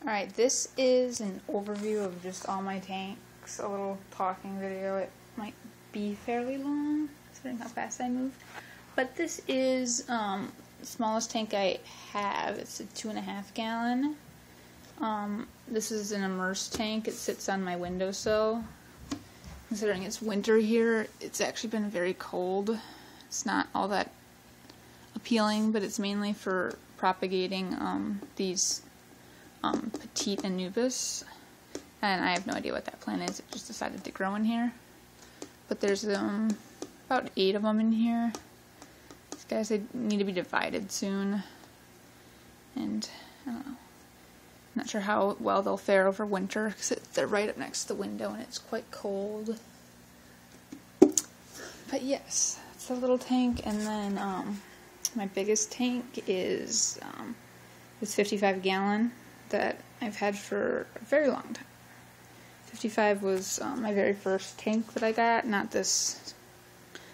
Alright, this is an overview of just all my tanks, a little talking video. It might be fairly long, considering how fast I move. But this is the smallest tank I have. It's a 2.5 gallon. This is an immersed tank. It sits on my windowsill. Considering it's winter here, it's actually been very cold. It's not all that appealing, but it's mainly for propagating these Petite Anubis, and I have no idea what that plant is. It just decided to grow in here. But there's about 8 of them in here. These guys need to be divided soon, and I don't know. I'm not sure how well they'll fare over winter because they're right up next to the window and it's quite cold. But yes, it's a little tank, and then my biggest tank is this 55 gallon that I've had for a very long time. 55 was my very first tank that I got, not this.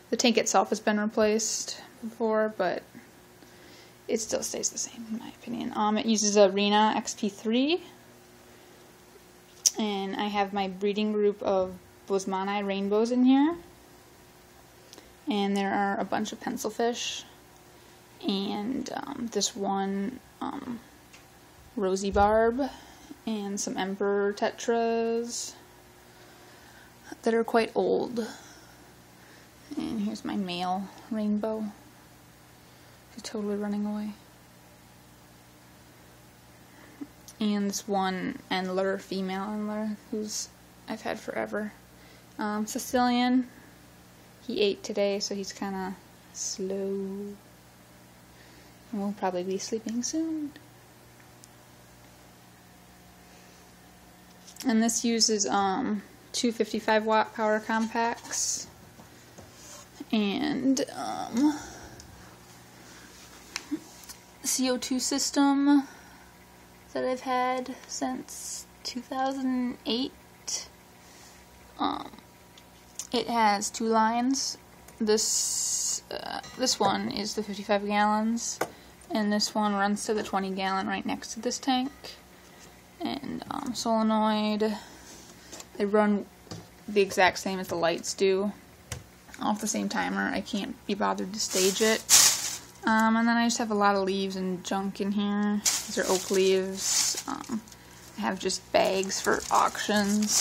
The tank itself has been replaced before, but it still stays the same in my opinion. It uses a Rena XP3, and I have my breeding group of Boesemani rainbows in here, and there are a bunch of pencilfish, and this one Rosy Barb, and some Emperor Tetras that are quite old. And here's my male rainbow. He's totally running away. And this one Endler, female Endler, who's I've had forever. Sicilian. He ate today, so he's kind of slow. And we'll probably be sleeping soon. And this uses 2 55-watt power compacts and CO2 system that I've had since 2008. It has 2 lines. This one is the 55 gallons, and this one runs to the 20 gallon right next to this tank. And solenoid, they run the exact same as the lights do, off the same timer. I can't be bothered to stage it. And then I just have a lot of leaves and junk in here. These are oak leaves. I have just bags for auctions.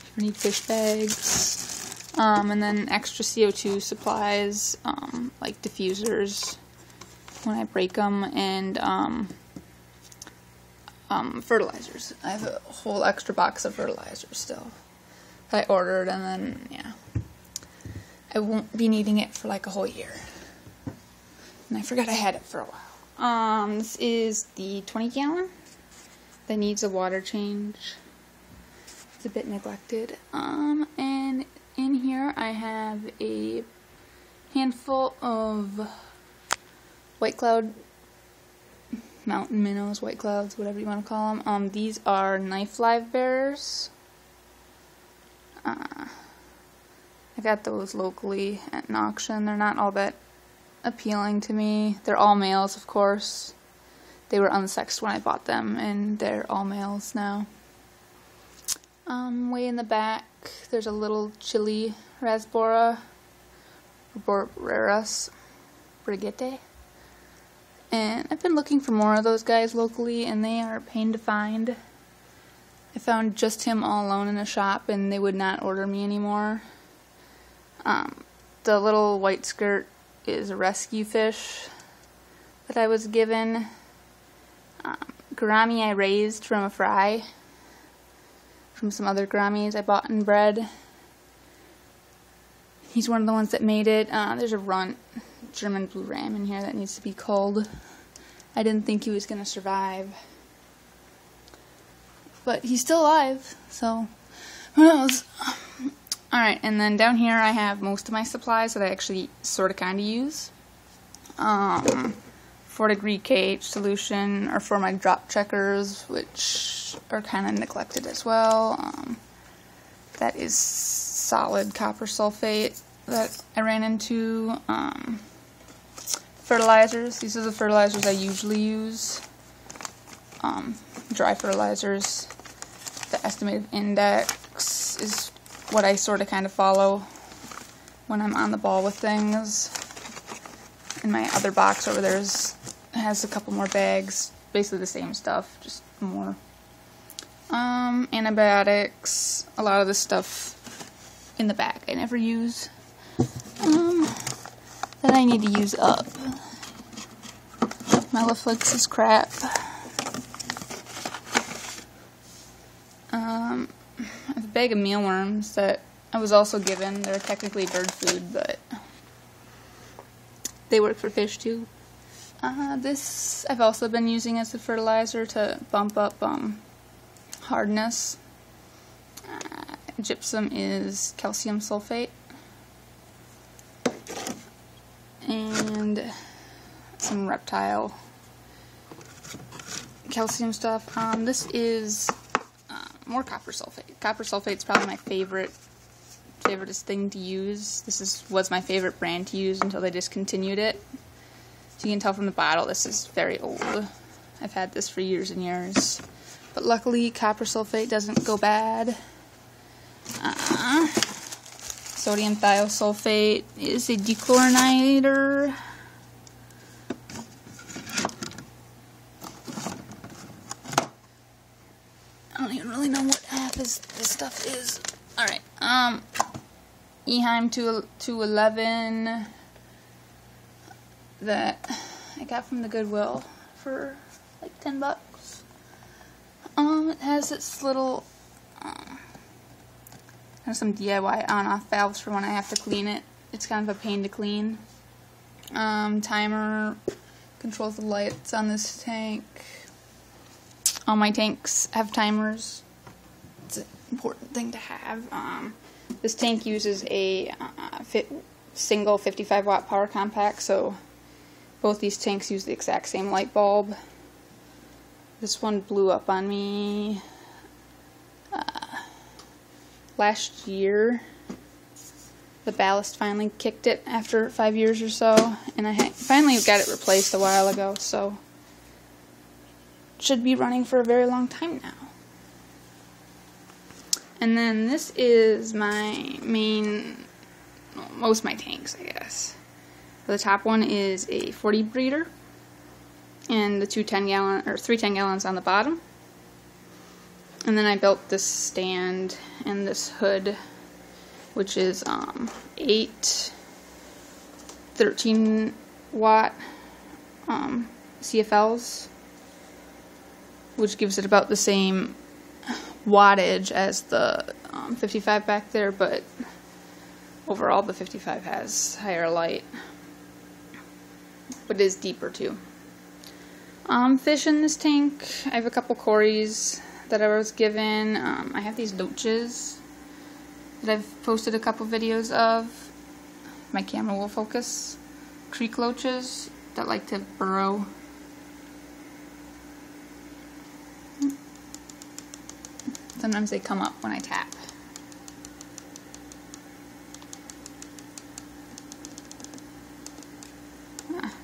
If you need fish bags. And then extra CO2 supplies, like diffusers when I break them, and fertilizers. I have a whole extra box of fertilizers still that I ordered, and then, yeah, I won't be needing it for like a whole year. And I forgot I had it for a while. This is the 20 gallon that needs a water change. It's a bit neglected. And in here I have a handful of White Cloud mountain minnows, white clouds, whatever you want to call them. These are knife live bearers. I got those locally at an auction. They're not all that appealing to me. They're all males, of course. They were unsexed when I bought them, and they're all males now. Way in the back, there's a little chili rasbora, Boreras Brigitte. And I've been looking for more of those guys locally, and they are a pain to find. I found just him all alone in a shop, and they would not order me anymore. The little white skirt is a rescue fish that I was given. Gourami I raised from a fry from some other gouramis I bought and bred. He's one of the ones that made it. There's a runt German blue ram in here that needs to be culled. I didn't think he was going to survive, but he's still alive, so who knows. Alright, and then down here I have most of my supplies that I actually sort of kind of use. 4-degree KH solution, or for my drop checkers, which are kind of neglected as well. That is solid copper sulfate that I ran into. Fertilizers. These are the fertilizers I usually use. dry fertilizers. The estimated index is what I sort of kind of follow when I'm on the ball with things. And my other box over there has a couple more bags, basically the same stuff, just more. Antibiotics, a lot of this stuff in the back I never use, that I need to use up. Melaflix is crap. I have a bag of mealworms that I was also given. They're technically bird food, but they work for fish too. This I've also been using as a fertilizer to bump up hardness. Gypsum is calcium sulfate. And some reptile calcium stuff. This is more copper sulfate. Copper sulfate is probably my favoriteest thing to use. This was my favorite brand to use until they discontinued it. So you can tell from the bottle this is very old. I've had this for years and years. But luckily copper sulfate doesn't go bad. Sodium thiosulfate is a dechlorinator. I don't even really know what half this stuff is. Alright, Eheim 211 that I got from the Goodwill for like $10. It has its little, has some DIY on-off valves for when I have to clean it. It's kind of a pain to clean. Timer controls the lights on this tank. All my tanks have timers. It's an important thing to have. This tank uses a single 55 watt power compact, so both these tanks use the exact same light bulb. This one blew up on me last year. The ballast finally kicked it after 5 years or so, and I finally got it replaced a while ago, so it should be running for a very long time now. And then this is my main, well, most of my tanks, I guess. The top one is a 40 breeder, and the 3 10 gallons on the bottom. And then I built this stand and this hood, which is 8 13 watt CFLs, which gives it about the same wattage as the 55 back there, but overall the 55 has higher light, but it is deeper too. Fish in this tank, I have a couple cories that I was given. I have these loaches that I've posted a couple videos of. My camera will focus. Creek loaches that like to burrow. Sometimes they come up when I tap.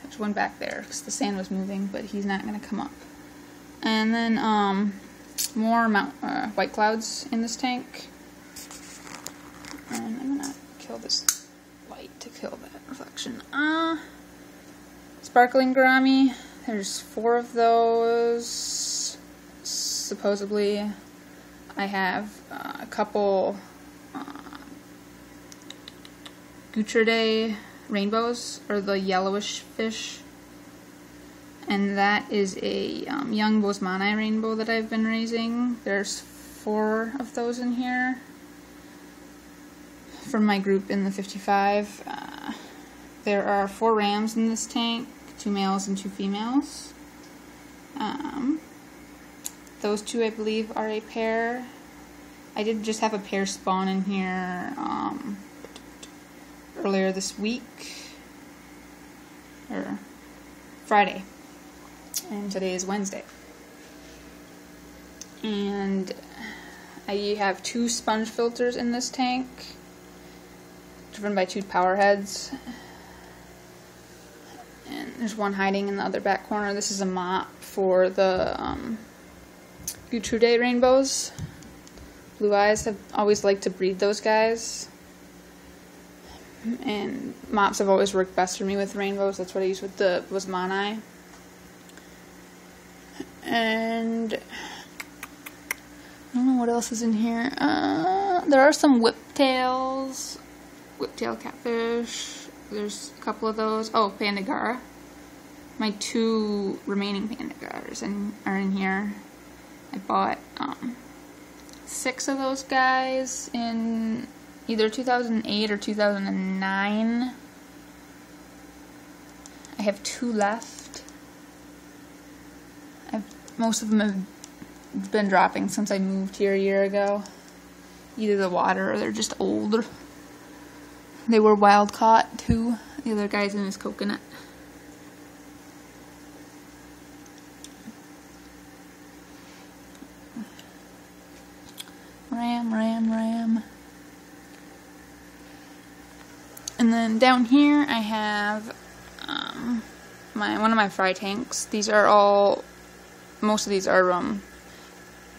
There's one back there because the sand was moving, but he's not going to come up. And then more white clouds in this tank. And I'm going to kill this light to kill that reflection. Sparkling gourami. There's 4 of those. Supposedly, I have a couple Goutridae rainbows, or the yellowish fish, and that is a young Boesemani rainbow that I've been raising. There's 4 of those in here from my group in the 55. There are 4 rams in this tank, 2 males and 2 females. Those 2, I believe, are a pair. I did just have a pair spawn in here earlier this week, or Friday, and today is Wednesday. And I have 2 sponge filters in this tank, driven by 2 power heads. And there's one hiding in the other back corner. This is a mop for the Gutrudé rainbows. Blue Eyes have always liked to breed those guys. And mops have always worked best for me with rainbows. That's what I used with the Bosmani. And I don't know what else is in here. There are some whiptails. Whiptail catfish. There's a couple of those. Oh, Pandagara. My 2 remaining Pandagaras are in here. I bought 6 of those guys in either 2008 or 2009. I have 2 left. Most of them have been dropping since I moved here a year ago. Either the water or they're just old. They were wild caught too. The other guy's in his coconut. Ram. And then down here I have one of my fry tanks. These are all, most of these are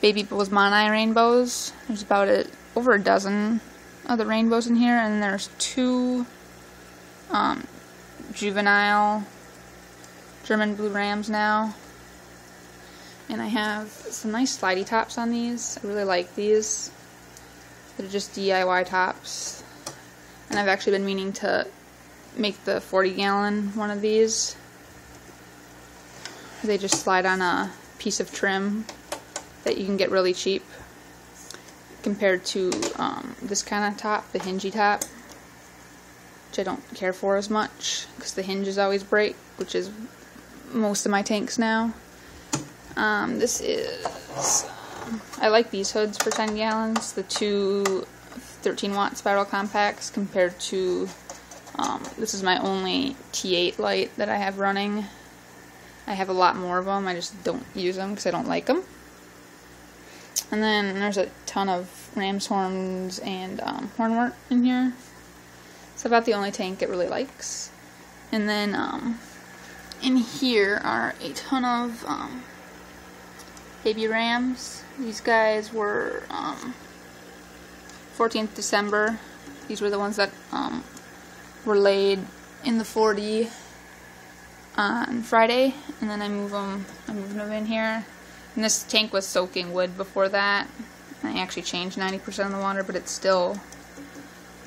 baby Bosmani rainbows. There's about over a dozen of the rainbows in here, and there's 2 juvenile German blue rams now. And I have some nice slidey tops on these. I really like these. They're just DIY tops. And I've actually been meaning to make the 40-gallon one of these. They just slide on a piece of trim that you can get really cheap compared to this kind of top, the hingy top, which I don't care for as much because the hinges always break, which is most of my tanks now. This is, I like these hoods for 10 gallons, the 2 13-watt spiral compacts compared to, this is my only T8 light that I have running. I have a lot more of them, I just don't use them because I don't like them. And then there's a ton of ram's horns and hornwort in here. It's about the only tank it really likes. And then in here are a ton of baby rams. These guys were 14th December. These were the ones that were laid in the 40 on Friday, and then I'm moving them in here. And this tank was soaking wood before that. I actually changed 90% of the water, but it's still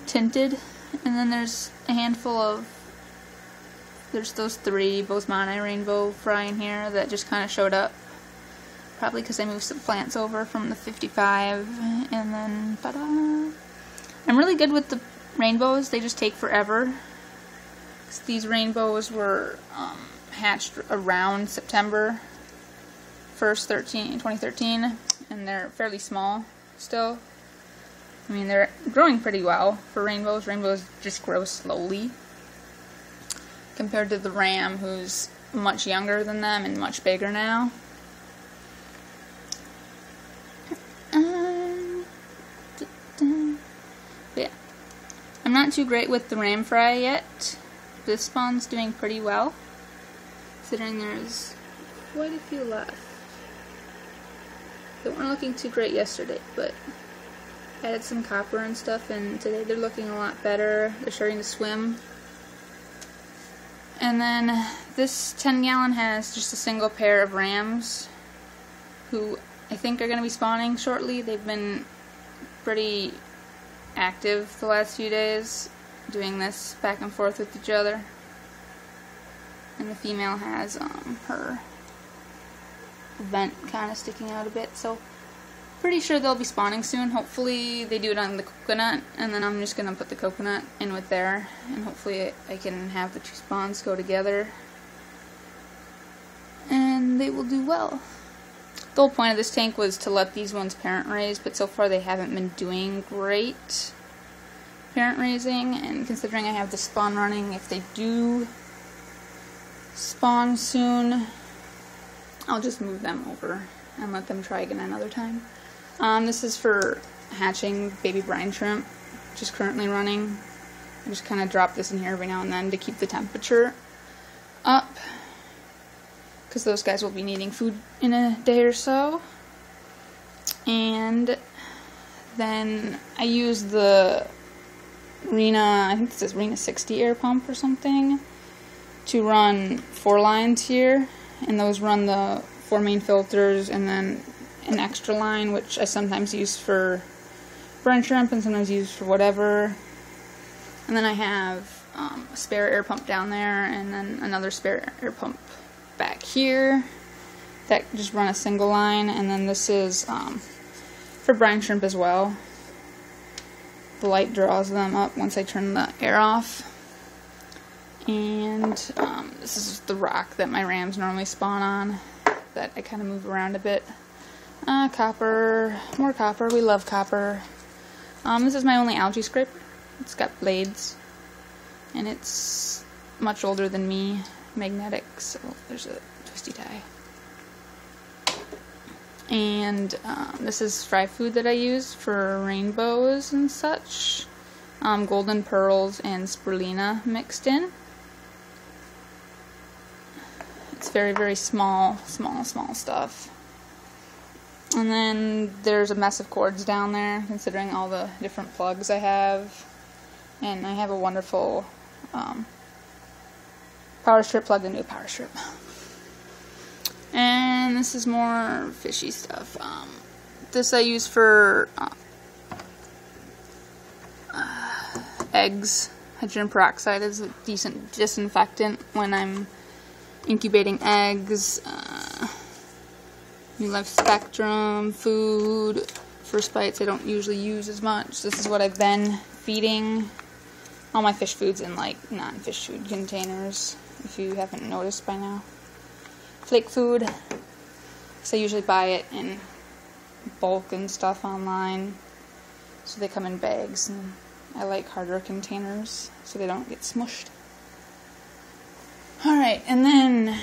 tinted. And then there's a handful of, there's those 3 Bosmani rainbow fry in here that just kind of showed up. Probably because I moved some plants over from the 55, and then, ta-da! I'm really good with the rainbows, they just take forever. These rainbows were hatched around September 1st, 2013, and they're fairly small still. I mean, they're growing pretty well for rainbows. Rainbows just grow slowly compared to the ram, who's much younger than them and much bigger now. Yeah, I'm not too great with the ram fry yet. This spawn's doing pretty well, considering there's quite a few left. They weren't looking too great yesterday, but added some copper and stuff, and today they're looking a lot better. They're starting to swim. And then this 10-gallon has just a single pair of rams who I think are going to be spawning shortly. They've been pretty active the last few days, doing this back and forth with each other. And the female has her vent kind of sticking out a bit, so pretty sure they'll be spawning soon. Hopefully they do it on the coconut, and then I'm just going to put the coconut in with there, and hopefully I can have the 2 spawns go together, and they will do well. The whole point of this tank was to let these ones parent raise, but so far they haven't been doing great parent raising, and considering I have the spawn running, if they do spawn soon, I'll just move them over and let them try again another time. This is for hatching baby brine shrimp, which is currently running. I just kind of drop this in here every now and then to keep the temperature up, because those guys will be needing food in a day or so. And then I use the Rena, I think this is Rena 60 air pump or something, to run 4 lines here, and those run the 4 main filters, and then an extra line, which I sometimes use for brine shrimp and sometimes use for whatever. And then I have a spare air pump down there, and then another spare air pump back here that just run a single line. And then this is for brine shrimp as well. The light draws them up once I turn the air off. And this is the rock that my rams normally spawn on, that I kind of move around a bit. Copper, more copper, we love copper. This is my only algae scraper. It's got blades, and it's much older than me, magnetic, so there's a twisty tie. And this is fry food that I use for rainbows and such. Golden pearls and spirulina mixed in. It's very, very small stuff. And then there's a mess of cords down there, considering all the different plugs I have. And I have a wonderful power strip plugged into a power strip. And this is more fishy stuff. This I use for eggs. Hydrogen peroxide is a decent disinfectant when I'm incubating eggs. New Life Spectrum, food, First Bites I don't usually use as much. This is what I've been feeding all my fish foods in like non-fish food containers, if you haven't noticed by now. Flake food, so I usually buy it in bulk and stuff online, so they come in bags, and I like harder containers so they don't get smushed. Alright, and then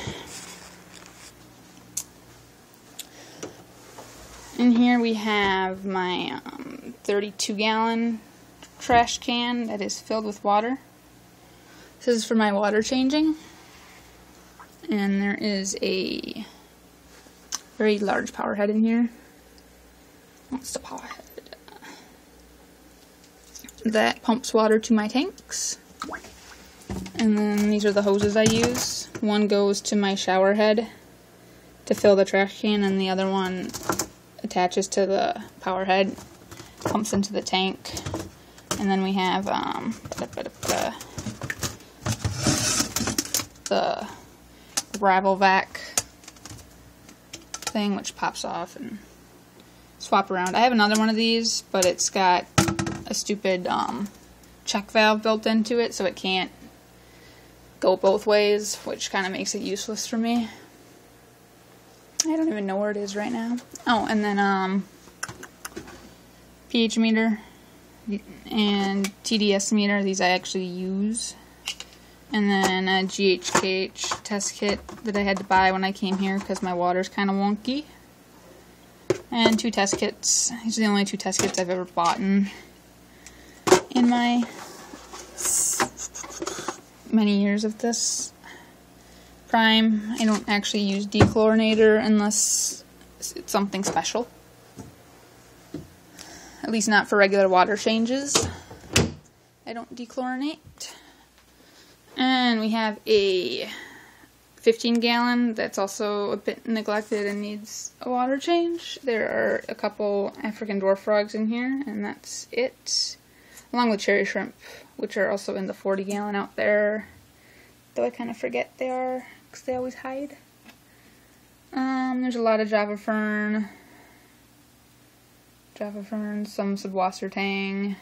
in here we have my 32-gallon trash can that is filled with water. This is for my water changing. And there is a very large power head in here. What's the power head? That pumps water to my tanks. And then these are the hoses I use. One goes to my shower head to fill the trash can, and the other one attaches to the power head, pumps into the tank. And then we have the gravel vac thing, which pops off and swap around. I have another one of these, but it's got a stupid check valve built into it, so it can't go both ways, which kind of makes it useless for me. I don't even know where it is right now. Oh, and then pH meter and TDS meter, these I actually use. And then a GHKH test kit that I had to buy when I came here because my water's kind of wonky. And 2 test kits. These are the only 2 test kits I've ever bought in my many years of this Prime. I don't actually use dechlorinator unless it's something special. At least not for regular water changes. I don't dechlorinate. And we have a 15-gallon that's also a bit neglected and needs a water change. There are a couple African dwarf frogs in here, and that's it. Along with cherry shrimp, which are also in the 40-gallon out there. Though I kind of forget they are, because they always hide. There's a lot of Java fern, some subwasser tang,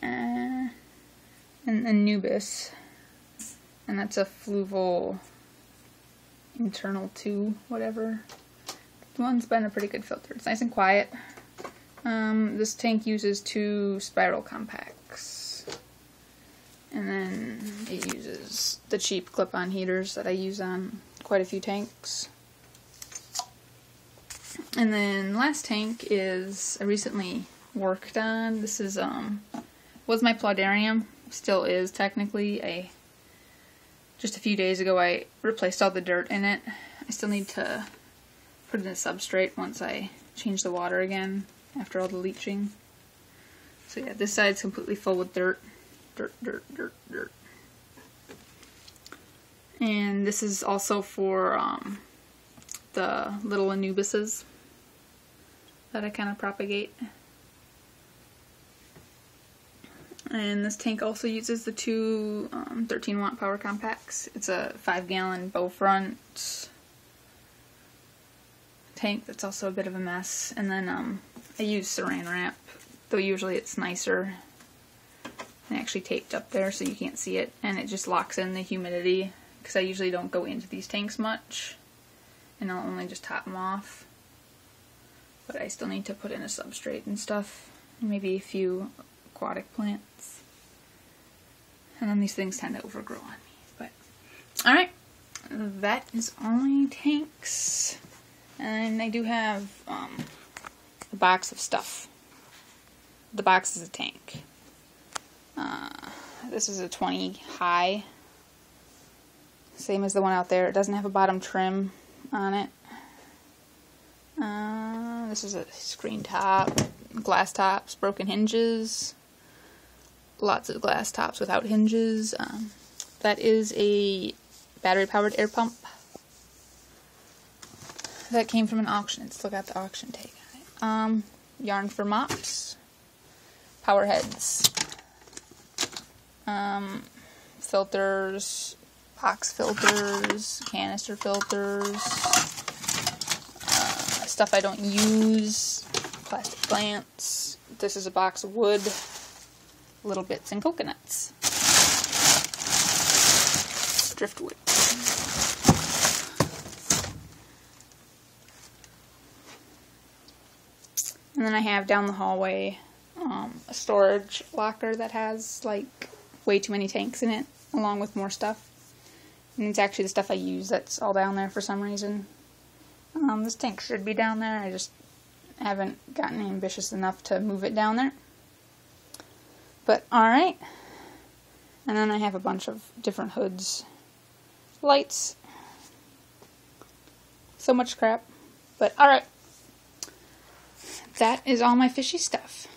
and Anubis, and that's a fluval internal 2, whatever. The one's been a pretty good filter. It's nice and quiet. This tank uses 2 spiral compacts, and then it uses the cheap clip-on heaters that I use on quite a few tanks. And then last tank is I recently worked on. This is was my Plaudarium, still is technically. Just a few days ago I replaced all the dirt in it. I still need to put in a substrate once I change the water again after all the leaching. So yeah, this side's completely full with dirt. Dirt, dirt, dirt, dirt. And this is also for the little anubises that I kind of propagate. And this tank also uses the two 13 watt power compacts. It's a 5-gallon bow front tank that's also a bit of a mess. And then I use saran wrap, though usually it's nicer and actually taped up there so you can't see it, and it just locks in the humidity because I usually don't go into these tanks much and I'll only just top them off. But I still need to put in a substrate and stuff, maybe a few aquatic plants. And then these things tend to overgrow on me. But alright, that is all my tanks. And I do have a box of stuff. The box is a tank. This is a 20 high. Same as the one out there. It doesn't have a bottom trim on it. This is a screen top, glass tops, broken hinges, lots of glass tops without hinges. That is a battery-powered air pump that came from an auction. It's still got the auction tag on it. Yarn for mops, power heads, filters, box filters, canister filters, stuff I don't use, plastic plants. This is a box of wood, little bits and coconuts, driftwood. And then I have down the hallway a storage locker that has like way too many tanks in it, along with more stuff. And it's actually the stuff I use that's all down there for some reason. This tank should be down there. I just haven't gotten ambitious enough to move it down there. But alright. And then I have a bunch of different hoods, lights. So much crap. But alright. That is all my fishy stuff.